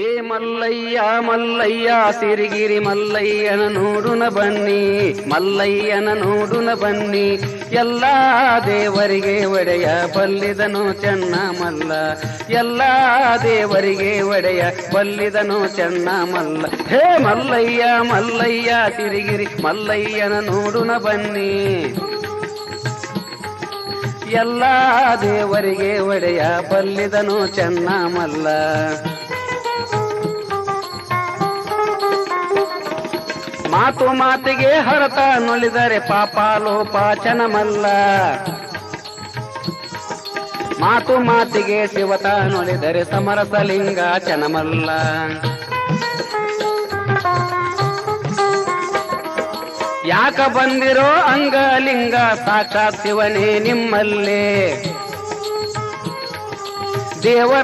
ಏ ಮಲ್ಲಯ್ಯ ಮಲ್ಲಯ್ಯ ಸಿರಿಗಿರಿ ಮಲ್ಲಯ್ಯನ ನೋಡುನ ಬನ್ನಿ, ಮಲ್ಲಯ್ಯನ ನೋಡುನ ಬನ್ನಿ. ಎಲ್ಲ ದೇವರಿಗೆ ಒಡೆಯ ಬಲ್ಲಿದನು ಚೆನ್ನ ಮಲ್ಲ, ಎಲ್ಲ ದೇವರಿಗೆ ಒಡೆಯ ಬಲ್ಲಿದನು ಚೆನ್ನ ಮಲ್ಲ. ಹೇ ಮಲ್ಲಯ್ಯ ಮಲ್ಲಯ್ಯ ಸಿರಿಗಿರಿ ಮಲ್ಲಯ್ಯನ ನೋಡುನ ಬನ್ನಿ, ಎಲ್ಲ ದೇವರಿಗೆ ಒಡೆಯ ಬಲ್ಲಿದನು ಚೆನ್ನ ಮಲ್ಲ. ಮಾತು ಮಾತಿಗೆ ಹರತ ನುಳಿದರೆ ಪಾಪ ಲೋಪಾಚನ ಮಲ್ಲ, ಮಾತು ಮಾತಿಗೆ ಶಿವತ ನುಳಿದರೆ ಸಮರಸಲಿಂಗ ಚನಮಲ್ಲ. ಯಾಕ ಬಂದಿರೋ ಅಂಗಲಿಂಗ ಸಾಕ್ಷಾತ್ ಶಿವನೇ ನಿಮ್ಮಲ್ಲೇ, ದೇವರ